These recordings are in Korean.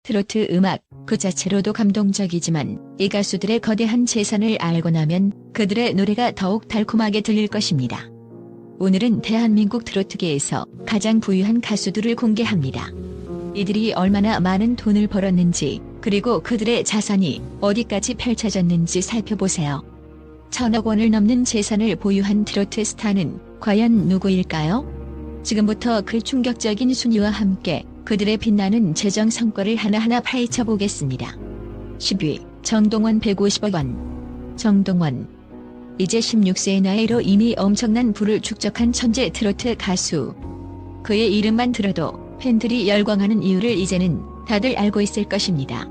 트로트 음악 그 자체로도 감동적이지만 이 가수들의 거대한 재산을 알고 나면 그들의 노래가 더욱 달콤하게 들릴 것입니다. 오늘은 대한민국 트로트계에서 가장 부유한 가수들을 공개합니다. 이들이 얼마나 많은 돈을 벌었는지 그리고 그들의 자산이 어디까지 펼쳐졌는지 살펴보세요. 1,000억 원을 넘는 재산을 보유한 트로트 스타는 과연 누구일까요? 지금부터 그 충격적인 순위와 함께 그들의 빛나는 재정 성과를 하나하나 파헤쳐 보겠습니다. 10위 정동원 150억 원. 정동원. 이제 16세의 나이로 이미 엄청난 부를 축적한 천재 트로트 가수. 그의 이름만 들어도 팬들이 열광하는 이유를 이제는 다들 알고 있을 것입니다.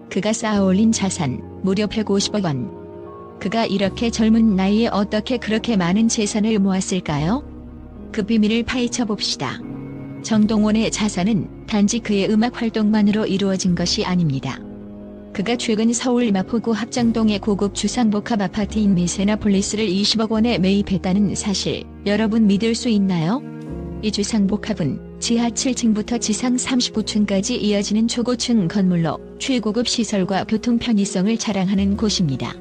그가 쌓아올린 자산 무려 150억 원. 그가 이렇게 젊은 나이에 어떻게 그렇게 많은 재산을 모았을까요? 그 비밀을 파헤쳐 봅시다. 정동원의 자산은 단지 그의 음악 활동만으로 이루어진 것이 아닙니다. 그가 최근 서울 마포구 합정동의 고급 주상복합 아파트인 미세나폴리스를 20억 원에 매입했다는 사실, 여러분 믿을 수 있나요? 이 주상복합은 지하 7층부터 지상 35층까지 이어지는 초고층 건물로 최고급 시설과 교통 편의성을 자랑하는 곳입니다.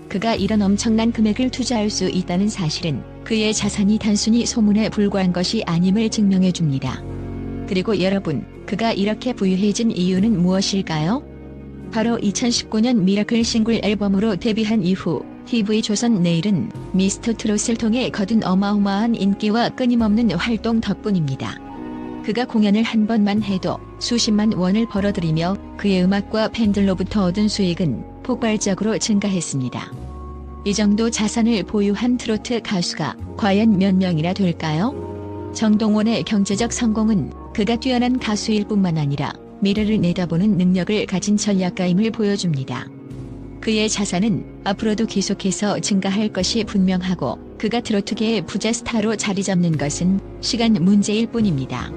그가 이런 엄청난 금액을 투자할 수 있다는 사실은 그의 자산이 단순히 소문에 불과한 것이 아님을 증명해줍니다. 그리고 여러분, 그가 이렇게 부유해진 이유는 무엇일까요? 바로 2019년 미라클 싱글 앨범으로 데뷔한 이후 TV조선 내일은 미스터 트롯을 통해 거둔 어마어마한 인기와 끊임없는 활동 덕분입니다. 그가 공연을 한 번만 해도 수십만 원을 벌어들이며 그의 음악과 팬들로부터 얻은 수익은 폭발적으로 증가했습니다. 이 정도 자산을 보유한 트로트 가수가 과연 몇 명이나 될까요? 정동원의 경제적 성공은 그가 뛰어난 가수일 뿐만 아니라 미래를 내다보는 능력을 가진 전략가임을 보여줍니다. 그의 자산은 앞으로도 계속해서 증가할 것이 분명하고 그가 트로트계의 부자 스타로 자리 잡는 것은 시간 문제일 뿐입니다.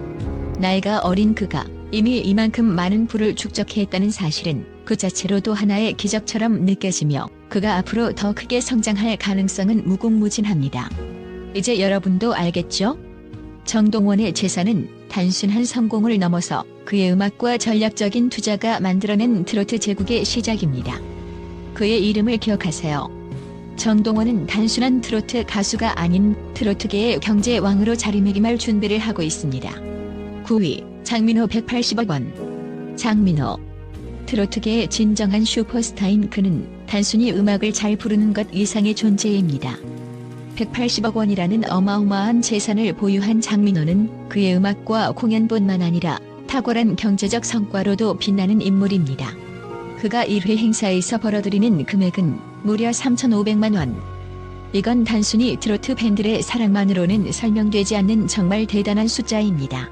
나이가 어린 그가 이미 이만큼 많은 부를 축적했다는 사실은 그 자체로도 하나의 기적처럼 느껴지며 그가 앞으로 더 크게 성장할 가능성은 무궁무진합니다. 이제 여러분도 알겠죠? 정동원의 재산은 단순한 성공을 넘어서 그의 음악과 전략적인 투자가 만들어낸 트로트 제국의 시작입니다. 그의 이름을 기억하세요. 정동원은 단순한 트로트 가수가 아닌 트로트계의 경제왕으로 자리매김할 준비를 하고 있습니다. 9위 장민호 180억 원. 장민호. 트로트계의 진정한 슈퍼스타인 그는 단순히 음악을 잘 부르는 것 이상의 존재입니다. 180억 원이라는 어마어마한 재산을 보유한 장민호는 그의 음악과 공연뿐만 아니라 탁월한 경제적 성과로도 빛나는 인물입니다. 그가 1회 행사에서 벌어들이는 금액은 무려 3,500만 원. 이건 단순히 트로트 팬들의 사랑만으로는 설명되지 않는 정말 대단한 숫자입니다.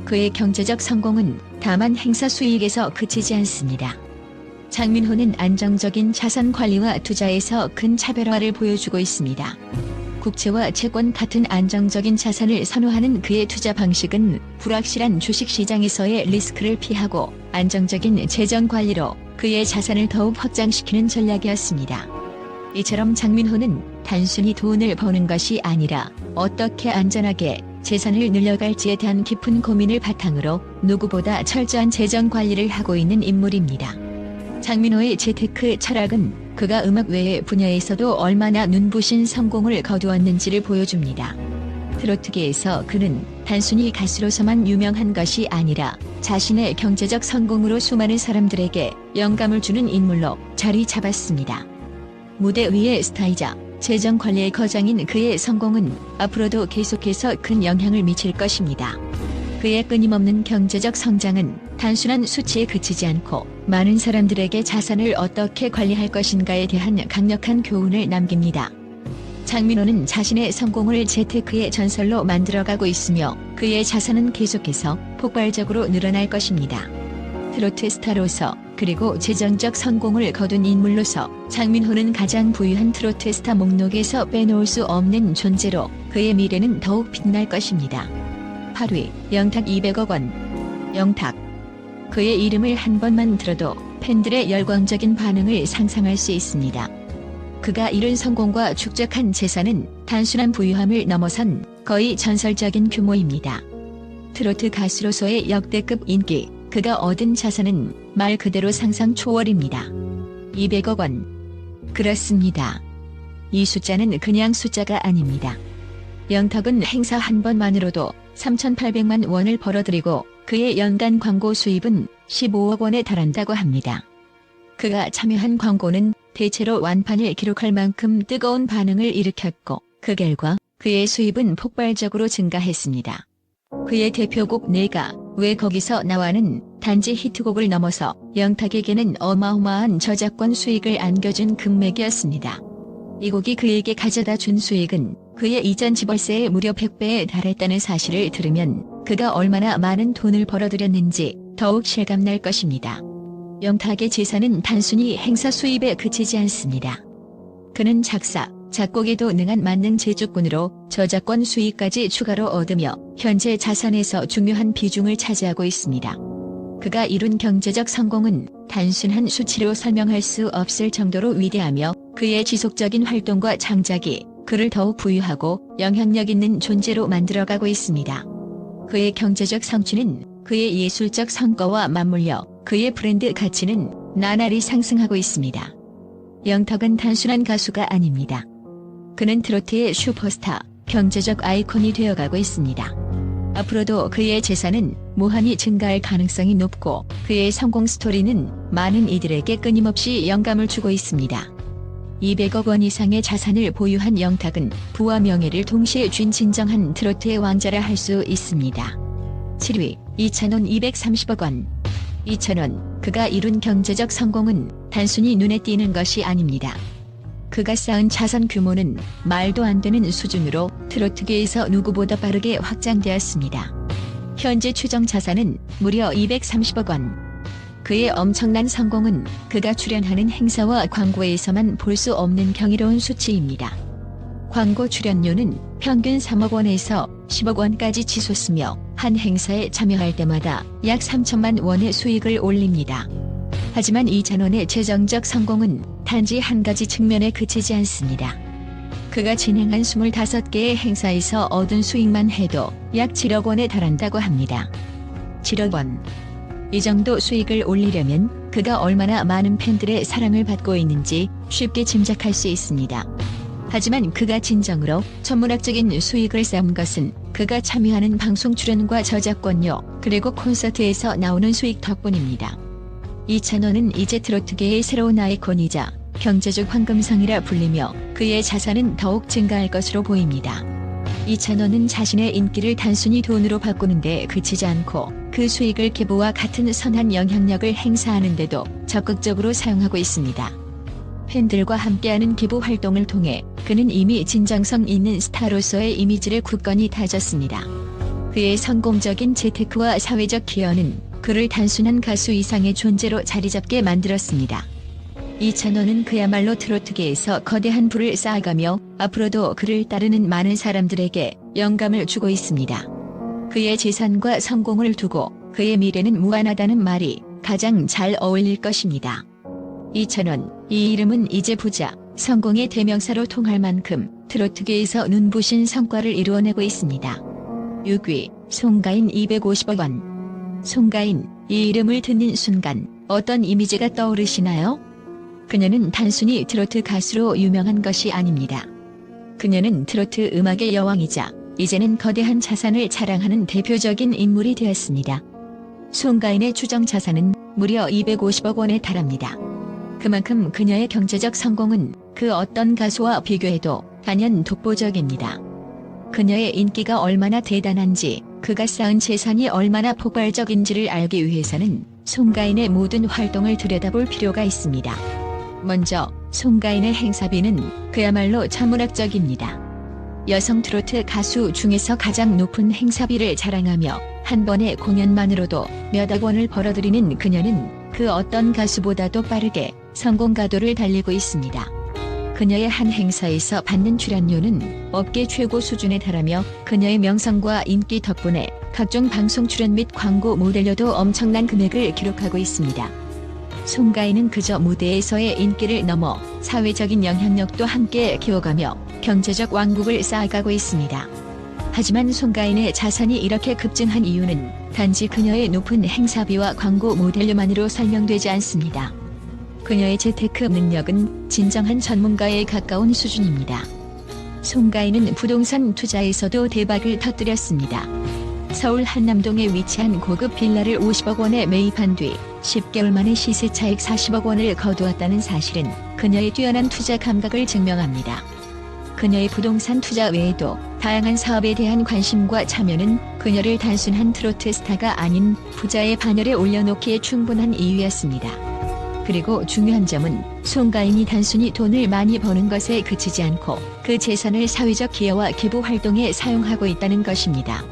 그의 경제적 성공은 다만 행사 수익에서 그치지 않습니다. 장민호는 안정적인 자산 관리와 투자에서 큰 차별화를 보여주고 있습니다. 국채와 채권 같은 안정적인 자산을 선호하는 그의 투자 방식은 불확실한 주식시장에서의 리스크를 피하고 안정적인 재정 관리로 그의 자산을 더욱 확장시키는 전략이었습니다. 이처럼 장민호는 단순히 돈을 버는 것이 아니라 어떻게 안전하게 재산을 늘려갈지에 대한 깊은 고민을 바탕으로 누구보다 철저한 재정 관리를 하고 있는 인물입니다. 장민호의 재테크 철학은 그가 음악 외의 분야에서도 얼마나 눈부신 성공을 거두었는지를 보여줍니다. 트로트계에서 그는 단순히 가수로서만 유명한 것이 아니라 자신의 경제적 성공으로 수많은 사람들에게 영감을 주는 인물로 자리 잡았습니다. 무대 위의 스타이자 재정 관리의 거장인 그의 성공은 앞으로도 계속해서 큰 영향을 미칠 것입니다. 그의 끊임없는 경제적 성장은 단순한 수치에 그치지 않고 많은 사람들에게 자산을 어떻게 관리할 것인가에 대한 강력한 교훈을 남깁니다. 장민호는 자신의 성공을 재테크의 전설로 만들어가고 있으며 그의 자산은 계속해서 폭발적으로 늘어날 것입니다. 트로트 스타로서 그리고 재정적 성공을 거둔 인물로서 장민호는 가장 부유한 트로트 스타 목록에서 빼놓을 수 없는 존재로 그의 미래는 더욱 빛날 것입니다. 8위 영탁 200억 원. 영탁. 그의 이름을 한 번만 들어도 팬들의 열광적인 반응을 상상할 수 있습니다. 그가 이룬 성공과 축적한 재산은 단순한 부유함을 넘어선 거의 전설적인 규모입니다. 트로트 가수로서의 역대급 인기, 그가 얻은 자산은 말 그대로 상상 초월입니다. 200억 원. 그렇습니다. 이 숫자는 그냥 숫자가 아닙니다. 영탁은 행사 한 번만으로도 3,800만 원을 벌어들이고 그의 연간 광고 수입은 15억 원에 달한다고 합니다. 그가 참여한 광고는 대체로 완판을 기록할 만큼 뜨거운 반응을 일으켰고 그 결과 그의 수입은 폭발적으로 증가했습니다. 그의 대표곡 내가 왜 거기서 나와는 단지 히트곡을 넘어서 영탁에게는 어마어마한 저작권 수익을 안겨준 금맥이었습니다. 이 곡이 그에게 가져다 준 수익은 그의 이전 집월세의 무려 100배에 달했다는 사실을 들으면 그가 얼마나 많은 돈을 벌어들였는지 더욱 실감날 것입니다. 영탁의 재산은 단순히 행사 수입에 그치지 않습니다. 그는 작사, 작곡에도 능한 만능 제주꾼으로 저작권 수익까지 추가로 얻으며 현재 자산에서 중요한 비중을 차지하고 있습니다. 그가 이룬 경제적 성공은 단순한 수치로 설명할 수 없을 정도로 위대하며 그의 지속적인 활동과 창작이 그를 더욱 부유하고 영향력 있는 존재로 만들어가고 있습니다. 그의 경제적 성취는 그의 예술적 성과와 맞물려 그의 브랜드 가치는 나날이 상승하고 있습니다. 영탁은 단순한 가수가 아닙니다. 그는 트로트의 슈퍼스타, 경제적 아이콘이 되어가고 있습니다. 앞으로도 그의 재산은 무한히 증가할 가능성이 높고 그의 성공 스토리는 많은 이들에게 끊임없이 영감을 주고 있습니다. 200억 원 이상의 자산을 보유한 영탁은 부와 명예를 동시에 쥔 진정한 트로트의 왕자라 할 수 있습니다. 7위, 이찬원 230억 원. 이찬원, 그가 이룬 경제적 성공은 단순히 눈에 띄는 것이 아닙니다. 그가 쌓은 자산 규모는 말도 안 되는 수준으로 트로트계에서 누구보다 빠르게 확장되었습니다. 현재 추정 자산은 무려 230억 원. 그의 엄청난 성공은 그가 출연하는 행사와 광고에서만 볼 수 없는 경이로운 수치입니다. 광고 출연료는 평균 3억 원에서 10억 원까지 치솟으며 한 행사에 참여할 때마다 약 3천만 원의 수익을 올립니다. 하지만 이찬원의 재정적 성공은 단지 한 가지 측면에 그치지 않습니다. 그가 진행한 25개의 행사에서 얻은 수익만 해도 약 7억 원에 달한다고 합니다. 7억 원. 이 정도 수익을 올리려면 그가 얼마나 많은 팬들의 사랑을 받고 있는지 쉽게 짐작할 수 있습니다. 하지만 그가 진정으로 천문학적인 수익을 쌓은 것은 그가 참여하는 방송 출연과 저작권료 그리고 콘서트에서 나오는 수익 덕분입니다. 이찬원은 이제 트로트계의 새로운 아이콘이자 경제적 황금성이라 불리며 그의 자산은 더욱 증가할 것으로 보입니다. 이찬원은 자신의 인기를 단순히 돈으로 바꾸는 데 그치지 않고 그 수익을 기부와 같은 선한 영향력을 행사하는 데도 적극적으로 사용하고 있습니다. 팬들과 함께하는 기부 활동을 통해 그는 이미 진정성 있는 스타로서의 이미지를 굳건히 다졌습니다. 그의 성공적인 재테크와 사회적 기여는 그를 단순한 가수 이상의 존재로 자리잡게 만들었습니다. 이찬원은 그야말로 트로트계에서 거대한 부를 쌓아가며 앞으로도 그를 따르는 많은 사람들에게 영감을 주고 있습니다. 그의 재산과 성공을 두고 그의 미래는 무한하다는 말이 가장 잘 어울릴 것입니다. 이찬원, 이 이름은 이제 부자, 성공의 대명사로 통할 만큼 트로트계에서 눈부신 성과를 이루어내고 있습니다. 6위, 송가인 250억 원. 송가인, 이 이름을 듣는 순간 어떤 이미지가 떠오르시나요? 그녀는 단순히 트로트 가수로 유명한 것이 아닙니다. 그녀는 트로트 음악의 여왕이자 이제는 거대한 자산을 자랑하는 대표적인 인물이 되었습니다. 송가인의 추정 자산은 무려 250억 원에 달합니다. 그만큼 그녀의 경제적 성공은 그 어떤 가수와 비교해도 단연 독보적입니다. 그녀의 인기가 얼마나 대단한지, 그가 쌓은 재산이 얼마나 폭발적인지를 알기 위해서는 송가인의 모든 활동을 들여다볼 필요가 있습니다. 먼저 송가인의 행사비는 그야말로 천문학적입니다. 여성 트로트 가수 중에서 가장 높은 행사비를 자랑하며 한 번의 공연만으로도 몇억 원을 벌어들이는 그녀는 그 어떤 가수보다도 빠르게 성공 가도를 달리고 있습니다. 그녀의 한 행사에서 받는 출연료는 업계 최고 수준에 달하며 그녀의 명성과 인기 덕분에 각종 방송 출연 및 광고 모델료도 엄청난 금액을 기록하고 있습니다. 송가인은 그저 무대에서의 인기를 넘어 사회적인 영향력도 함께 키워가며 경제적 왕국을 쌓아가고 있습니다. 하지만 송가인의 자산이 이렇게 급증한 이유는 단지 그녀의 높은 행사비와 광고 모델료만으로 설명되지 않습니다. 그녀의 재테크 능력은 진정한 전문가에 가까운 수준입니다. 송가인은 부동산 투자에서도 대박을 터뜨렸습니다. 서울 한남동에 위치한 고급 빌라를 50억 원에 매입한 뒤 10개월 만에 시세 차익 40억 원을 거두었다는 사실은 그녀의 뛰어난 투자 감각을 증명합니다. 그녀의 부동산 투자 외에도 다양한 사업에 대한 관심과 참여는 그녀를 단순한 트로트 스타가 아닌 부자의 반열에 올려놓기에 충분한 이유였습니다. 그리고 중요한 점은 송가인이 단순히 돈을 많이 버는 것에 그치지 않고 그 재산을 사회적 기여와 기부 활동에 사용하고 있다는 것입니다.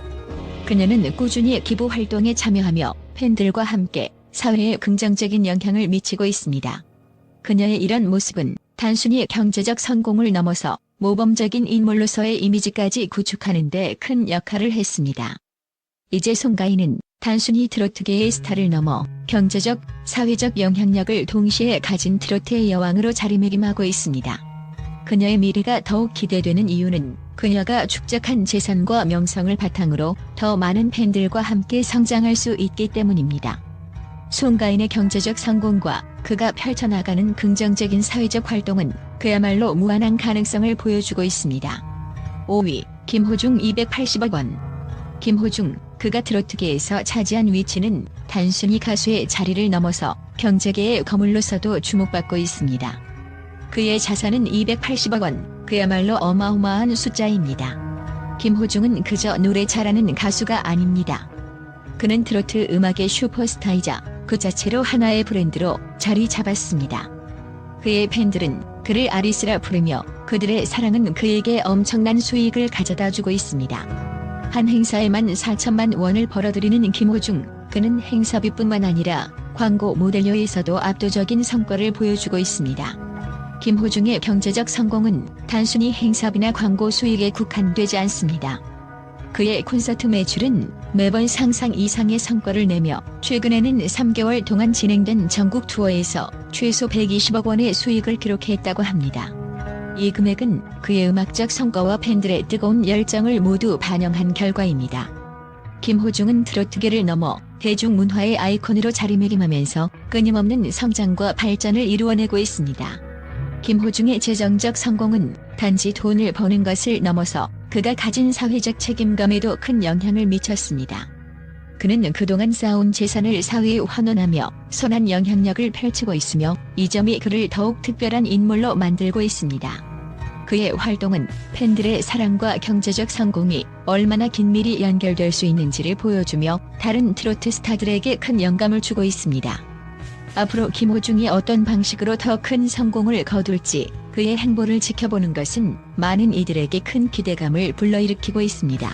그녀는 꾸준히 기부 활동에 참여하며 팬들과 함께 사회에 긍정적인 영향을 미치고 있습니다. 그녀의 이런 모습은 단순히 경제적 성공을 넘어서 모범적인 인물로서의 이미지까지 구축하는 데 큰 역할을 했습니다. 이제 송가인은 단순히 트로트계의 스타를 넘어 경제적, 사회적 영향력을 동시에 가진 트로트의 여왕으로 자리매김하고 있습니다. 그녀의 미래가 더욱 기대되는 이유는 그녀가 축적한 재산과 명성을 바탕으로 더 많은 팬들과 함께 성장할 수 있기 때문입니다. 송가인의 경제적 성공과 그가 펼쳐나가는 긍정적인 사회적 활동은 그야말로 무한한 가능성을 보여주고 있습니다. 5위, 김호중 280억 원. 김호중, 그가 트로트계에서 차지한 위치는 단순히 가수의 자리를 넘어서 경제계의 거물로서도 주목받고 있습니다. 그의 자산은 280억 원, 그야말로 어마어마한 숫자입니다. 김호중은 그저 노래 잘하는 가수가 아닙니다. 그는 트로트 음악의 슈퍼스타이자 그 자체로 하나의 브랜드로 자리 잡았습니다. 그의 팬들은 그를 아리스라 부르며 그들의 사랑은 그에게 엄청난 수익을 가져다 주고 있습니다. 한 행사에만 4천만 원을 벌어들이는 김호중, 그는 행사비뿐만 아니라 광고 모델료에서도 압도적인 성과를 보여주고 있습니다. 김호중의 경제적 성공은 단순히 행사비나 광고 수익에 국한되지 않습니다. 그의 콘서트 매출은 매번 상상 이상의 성과를 내며 최근에는 3개월 동안 진행된 전국 투어에서 최소 120억 원의 수익을 기록했다고 합니다. 이 금액은 그의 음악적 성과와 팬들의 뜨거운 열정을 모두 반영한 결과입니다. 김호중은 트로트계를 넘어 대중문화의 아이콘으로 자리매김하면서 끊임없는 성장과 발전을 이루어내고 있습니다. 김호중의 재정적 성공은 단지 돈을 버는 것을 넘어서 그가 가진 사회적 책임감에도 큰 영향을 미쳤습니다. 그는 그동안 쌓아온 재산을 사회에 환원하며 선한 영향력을 펼치고 있으며 이 점이 그를 더욱 특별한 인물로 만들고 있습니다. 그의 활동은 팬들의 사랑과 경제적 성공이 얼마나 긴밀히 연결될 수 있는지를 보여주며 다른 트로트 스타들에게 큰 영감을 주고 있습니다. 앞으로 김호중이 어떤 방식으로 더 큰 성공을 거둘지 그의 행보를 지켜보는 것은 많은 이들에게 큰 기대감을 불러일으키고 있습니다.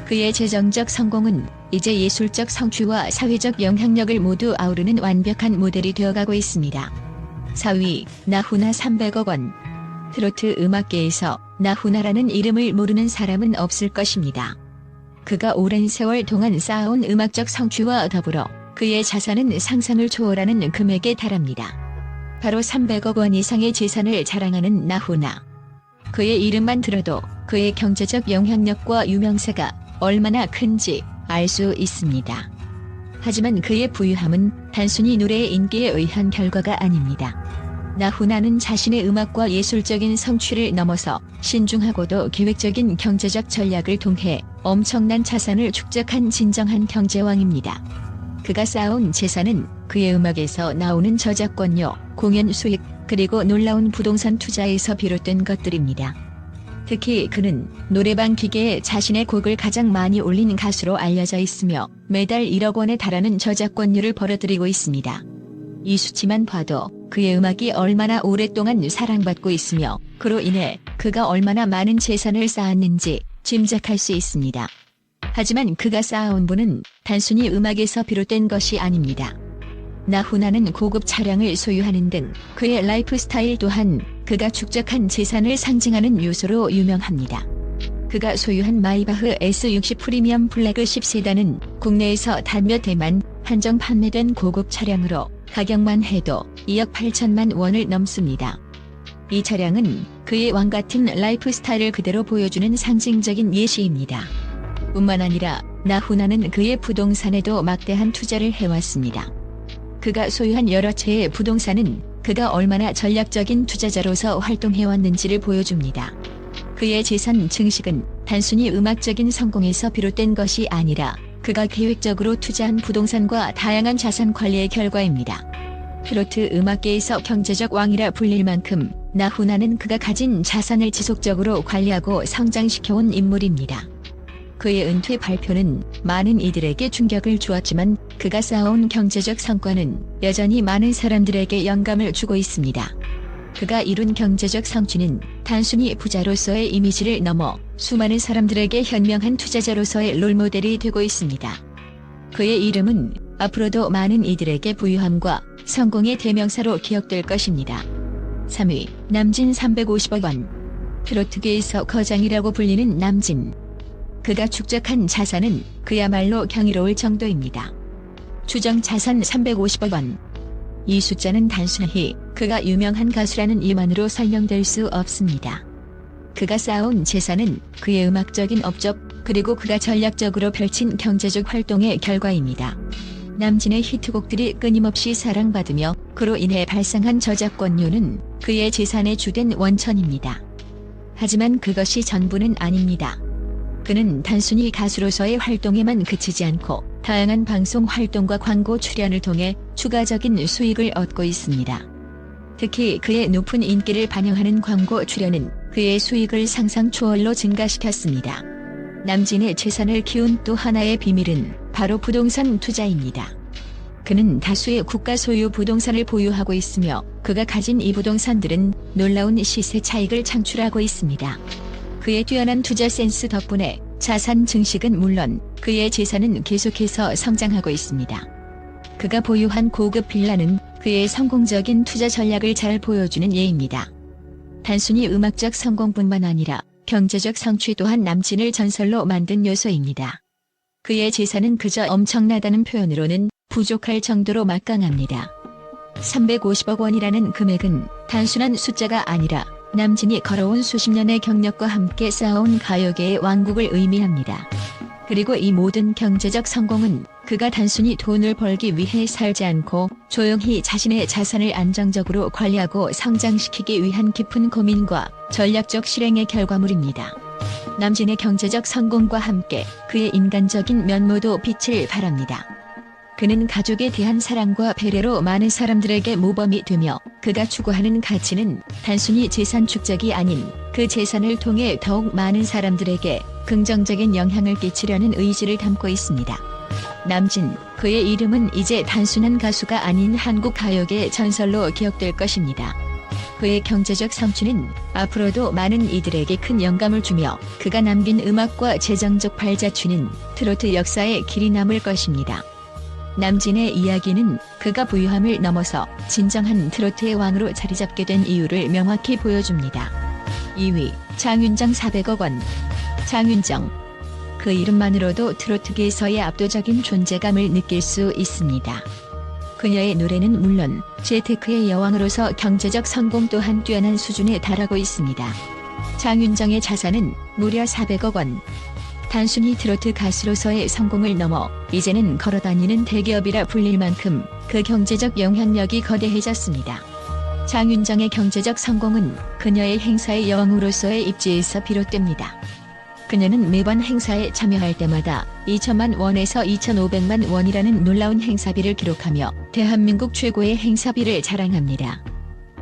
그의 재정적 성공은 이제 예술적 성취와 사회적 영향력을 모두 아우르는 완벽한 모델이 되어가고 있습니다. 4위, 나훈아 300억 원. 트로트 음악계에서 나훈아라는 이름을 모르는 사람은 없을 것입니다. 그가 오랜 세월 동안 쌓아온 음악적 성취와 더불어 그의 자산은 상상을 초월하는 금액에 달합니다. 바로 300억 원 이상의 재산을 자랑하는 나훈아. 그의 이름만 들어도 그의 경제적 영향력과 유명세가 얼마나 큰지 알 수 있습니다. 하지만 그의 부유함은 단순히 노래의 인기에 의한 결과가 아닙니다. 나훈아는 자신의 음악과 예술적인 성취를 넘어서 신중하고도 계획적인 경제적 전략을 통해 엄청난 자산을 축적한 진정한 경제왕입니다. 그가 쌓아온 재산은 그의 음악에서 나오는 저작권료, 공연 수익, 그리고 놀라운 부동산 투자에서 비롯된 것들입니다. 특히 그는 노래방 기계에 자신의 곡을 가장 많이 올린 가수로 알려져 있으며 매달 1억 원에 달하는 저작권료를 벌어들이고 있습니다. 이 수치만 봐도 그의 음악이 얼마나 오랫동안 사랑받고 있으며 그로 인해 그가 얼마나 많은 재산을 쌓았는지 짐작할 수 있습니다. 하지만 그가 쌓아온 부는 단순히 음악에서 비롯된 것이 아닙니다. 나훈아는 고급 차량을 소유하는 등 그의 라이프 스타일 또한 그가 축적한 재산을 상징하는 요소로 유명합니다. 그가 소유한 마이바흐 S60 프리미엄 플래그십 세단은 국내에서 단 몇 해만 한정 판매된 고급 차량으로 가격만 해도 2억 8천만 원을 넘습니다. 이 차량은 그의 왕같은 라이프 스타일을 그대로 보여주는 상징적인 예시입니다. 뿐만 아니라 나훈아는 그의 부동산에도 막대한 투자를 해왔습니다. 그가 소유한 여러 채의 부동산은 그가 얼마나 전략적인 투자자로서 활동해왔는지를 보여줍니다. 그의 재산 증식은 단순히 음악적인 성공에서 비롯된 것이 아니라 그가 계획적으로 투자한 부동산과 다양한 자산 관리의 결과입니다. 트로트 음악계에서 경제적 왕이라 불릴 만큼 나훈아는 그가 가진 자산을 지속적으로 관리하고 성장시켜온 인물입니다. 그의 은퇴 발표는 많은 이들에게 충격을 주었지만 그가 쌓아온 경제적 성과는 여전히 많은 사람들에게 영감을 주고 있습니다. 그가 이룬 경제적 성취는 단순히 부자로서의 이미지를 넘어 수많은 사람들에게 현명한 투자자로서의 롤모델이 되고 있습니다. 그의 이름은 앞으로도 많은 이들에게 부유함과 성공의 대명사로 기억될 것입니다. 3위, 남진 350억 원. 트로트계에서 거장이라고 불리는 남진. 그가 축적한 자산은 그야말로 경이로울 정도입니다. 추정 자산 350억 원. 이 숫자는 단순히 그가 유명한 가수라는 이유만으로 설명될 수 없습니다. 그가 쌓아온 재산은 그의 음악적인 업적, 그리고 그가 전략적으로 펼친 경제적 활동의 결과입니다. 남진의 히트곡들이 끊임없이 사랑받으며 그로 인해 발생한 저작권료는 그의 재산의 주된 원천입니다. 하지만 그것이 전부는 아닙니다. 그는 단순히 가수로서의 활동에만 그치지 않고 다양한 방송 활동과 광고 출연을 통해 추가적인 수익을 얻고 있습니다. 특히 그의 높은 인기를 반영하는 광고 출연은 그의 수익을 상상 초월로 증가시켰습니다. 남진의 재산을 키운 또 하나의 비밀은 바로 부동산 투자입니다. 그는 다수의 국가 소유 부동산을 보유하고 있으며 그가 가진 이 부동산들은 놀라운 시세 차익을 창출하고 있습니다. 그의 뛰어난 투자 센스 덕분에 자산 증식은 물론 그의 재산은 계속해서 성장하고 있습니다. 그가 보유한 고급 빌라는 그의 성공적인 투자 전략을 잘 보여주는 예입니다. 단순히 음악적 성공뿐만 아니라 경제적 성취 또한 남진을 전설로 만든 요소입니다. 그의 재산은 그저 엄청나다는 표현으로는 부족할 정도로 막강합니다. 350억 원이라는 금액은 단순한 숫자가 아니라 남진이 걸어온 수십 년의 경력과 함께 쌓아온 가요계의 왕국을 의미합니다. 그리고 이 모든 경제적 성공은 그가 단순히 돈을 벌기 위해 살지 않고 조용히 자신의 자산을 안정적으로 관리하고 성장시키기 위한 깊은 고민과 전략적 실행의 결과물입니다. 남진의 경제적 성공과 함께 그의 인간적인 면모도 빛을 발합니다. 그는 가족에 대한 사랑과 배려로 많은 사람들에게 모범이 되며 그가 추구하는 가치는 단순히 재산 축적이 아닌 그 재산을 통해 더욱 많은 사람들에게 긍정적인 영향을 끼치려는 의지를 담고 있습니다. 남진, 그의 이름은 이제 단순한 가수가 아닌 한국 가요계의 전설로 기억될 것입니다. 그의 경제적 성취는 앞으로도 많은 이들에게 큰 영감을 주며 그가 남긴 음악과 재정적 발자취는 트로트 역사에 길이 남을 것입니다. 남진의 이야기는 그가 부유함을 넘어서 진정한 트로트의 왕으로 자리잡게 된 이유를 명확히 보여줍니다. 2위, 장윤정 400억 원. 장윤정. 그 이름만으로도 트로트계에서의 압도적인 존재감을 느낄 수 있습니다. 그녀의 노래는 물론 재테크의 여왕으로서 경제적 성공 또한 뛰어난 수준에 달하고 있습니다. 장윤정의 자산은 무려 400억 원. 단순히 트로트 가수로서의 성공을 넘어 이제는 걸어다니는 대기업이라 불릴 만큼 그 경제적 영향력이 거대해졌습니다. 장윤정의 경제적 성공은 그녀의 행사의 여왕으로서의 입지에서 비롯됩니다. 그녀는 매번 행사에 참여할 때마다 2천만 원에서 2,500만 원이라는 놀라운 행사비를 기록하며 대한민국 최고의 행사비를 자랑합니다.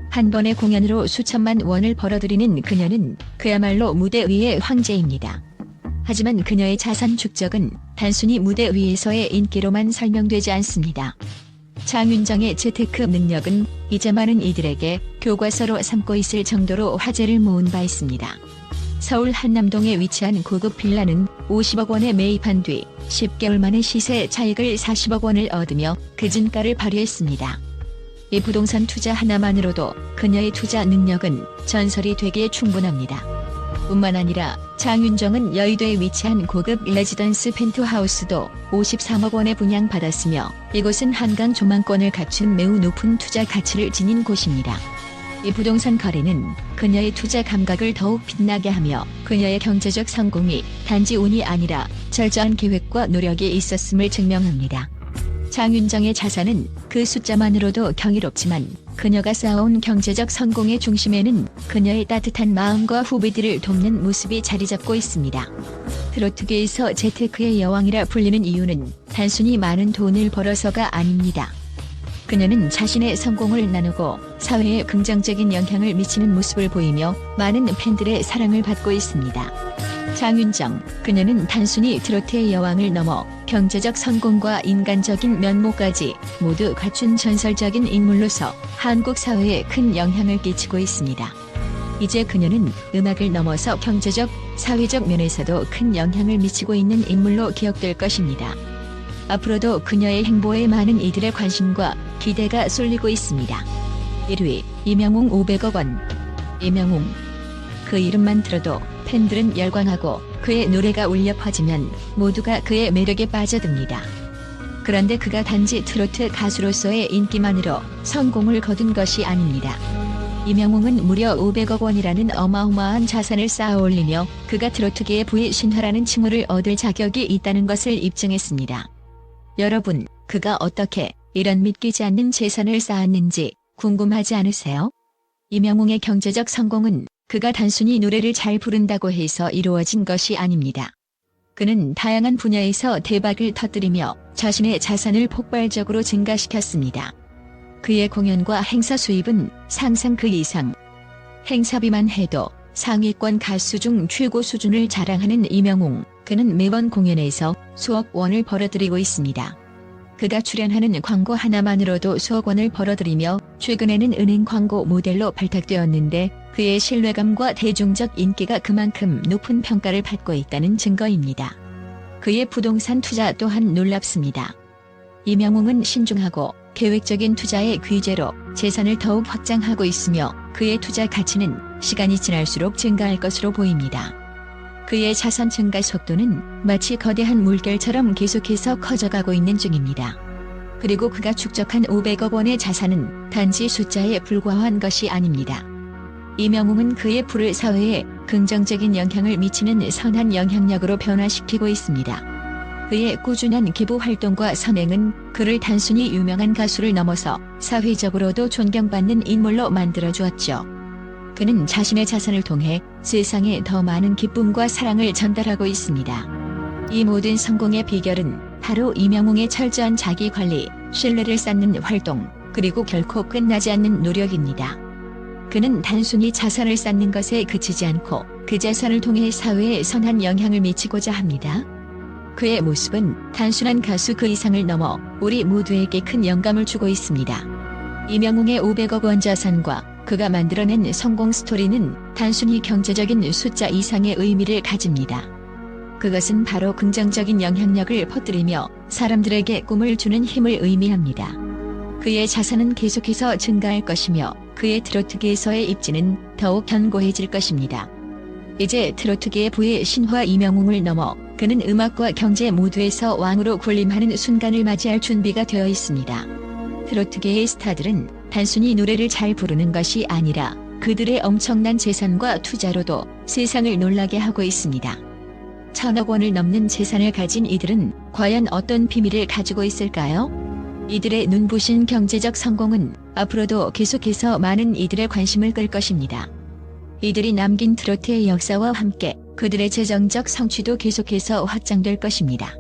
한 번의 공연으로 수천만 원을 벌어들이는 그녀는 그야말로 무대 위의 황제입니다. 하지만 그녀의 자산 축적은 단순히 무대 위에서의 인기로만 설명되지 않습니다. 장윤정의 재테크 능력은 이제 많은 이들에게 교과서로 삼고 있을 정도로 화제를 모은 바 있습니다. 서울 한남동에 위치한 고급 빌라는 50억 원에 매입한 뒤 10개월 만에 시세 차익을 40억 원을 얻으며 그 진가를 발휘했습니다. 이 부동산 투자 하나만으로도 그녀의 투자 능력은 전설이 되기에 충분합니다. 뿐만 아니라 장윤정은 여의도에 위치한 고급 레지던스 펜트하우스도 53억 원에 분양받았으며 이곳은 한강 조망권을 갖춘 매우 높은 투자 가치를 지닌 곳입니다. 이 부동산 거래는 그녀의 투자 감각을 더욱 빛나게 하며 그녀의 경제적 성공이 단지 운이 아니라 철저한 계획과 노력이 있었음을 증명합니다. 장윤정의 자산은 그 숫자만으로도 경이롭지만 그녀가 쌓아온 경제적 성공의 중심에는 그녀의 따뜻한 마음과 후배들을 돕는 모습이 자리 잡고 있습니다. 트로트계에서 재테크의 여왕이라 불리는 이유는 단순히 많은 돈을 벌어서가 아닙니다. 그녀는 자신의 성공을 나누고 사회에 긍정적인 영향을 미치는 모습을 보이며 많은 팬들의 사랑을 받고 있습니다. 장윤정, 그녀는 단순히 트로트의 여왕을 넘어 경제적 성공과 인간적인 면모까지 모두 갖춘 전설적인 인물로서 한국 사회에 큰 영향을 끼치고 있습니다. 이제 그녀는 음악을 넘어서 경제적, 사회적 면에서도 큰 영향을 미치고 있는 인물로 기억될 것입니다. 앞으로도 그녀의 행보에 많은 이들의 관심과 기대가 쏠리고 있습니다. 1위, 이명웅 500억 원. 이명웅. 그 이름만 들어도 팬들은 열광하고 그의 노래가 울려 퍼지면 모두가 그의 매력에 빠져듭니다. 그런데 그가 단지 트로트 가수로서의 인기만으로 성공을 거둔 것이 아닙니다. 이명웅은 무려 500억 원이라는 어마어마한 자산을 쌓아 올리며 그가 트로트계의 부의 신화라는 칭호를 얻을 자격이 있다는 것을 입증했습니다. 여러분, 그가 어떻게 이런 믿기지 않는 재산을 쌓았는지 궁금하지 않으세요? 이명웅의 경제적 성공은 그가 단순히 노래를 잘 부른다고 해서 이루어진 것이 아닙니다. 그는 다양한 분야에서 대박을 터뜨리며 자신의 자산을 폭발적으로 증가시켰습니다. 그의 공연과 행사 수입은 상상 그 이상. 행사비만 해도 상위권 가수 중 최고 수준을 자랑하는 이명웅, 그는 매번 공연에서 수억 원을 벌어들이고 있습니다. 그가 출연하는 광고 하나만으로도 수억 원을 벌어들이며 최근에는 은행 광고 모델로 발탁되었는데 그의 신뢰감과 대중적 인기가 그만큼 높은 평가를 받고 있다는 증거입니다. 그의 부동산 투자 또한 놀랍습니다. 이명웅은 신중하고 계획적인 투자의 귀재로 재산을 더욱 확장하고 있으며 그의 투자 가치는 시간이 지날수록 증가할 것으로 보입니다. 그의 자산 증가 속도는 마치 거대한 물결처럼 계속해서 커져가고 있는 중입니다. 그리고 그가 축적한 500억 원의 자산은 단지 숫자에 불과한 것이 아닙니다. 이명웅은 그의 부를 사회에 긍정적인 영향을 미치는 선한 영향력으로 변화시키고 있습니다. 그의 꾸준한 기부 활동과 선행은 그를 단순히 유명한 가수를 넘어서 사회적으로도 존경받는 인물로 만들어주었죠. 그는 자신의 자산을 통해 세상에 더 많은 기쁨과 사랑을 전달하고 있습니다. 이 모든 성공의 비결은 바로 이명웅의 철저한 자기관리, 신뢰를 쌓는 활동, 그리고 결코 끝나지 않는 노력입니다. 그는 단순히 자산을 쌓는 것에 그치지 않고 그 자산을 통해 사회에 선한 영향을 미치고자 합니다. 그의 모습은 단순한 가수 그 이상을 넘어 우리 모두에게 큰 영감을 주고 있습니다. 이명웅의 500억 원 자산과 그가 만들어낸 성공 스토리는 단순히 경제적인 숫자 이상의 의미를 가집니다. 그것은 바로 긍정적인 영향력을 퍼뜨리며 사람들에게 꿈을 주는 힘을 의미합니다. 그의 자산은 계속해서 증가할 것이며 그의 트로트계에서의 입지는 더욱 견고해질 것입니다. 이제 트로트계의 부의 신화 이명웅을 넘어 그는 음악과 경제 모두에서 왕으로 군림하는 순간을 맞이할 준비가 되어 있습니다. 트로트계의 스타들은 단순히 노래를 잘 부르는 것이 아니라 그들의 엄청난 재산과 투자로도 세상을 놀라게 하고 있습니다. 1000억 원을 넘는 재산을 가진 이들은 과연 어떤 비밀을 가지고 있을까요? 이들의 눈부신 경제적 성공은 앞으로도 계속해서 많은 이들의 관심을 끌 것입니다. 이들이 남긴 트로트의 역사와 함께 그들의 재정적 성취도 계속해서 확장될 것입니다.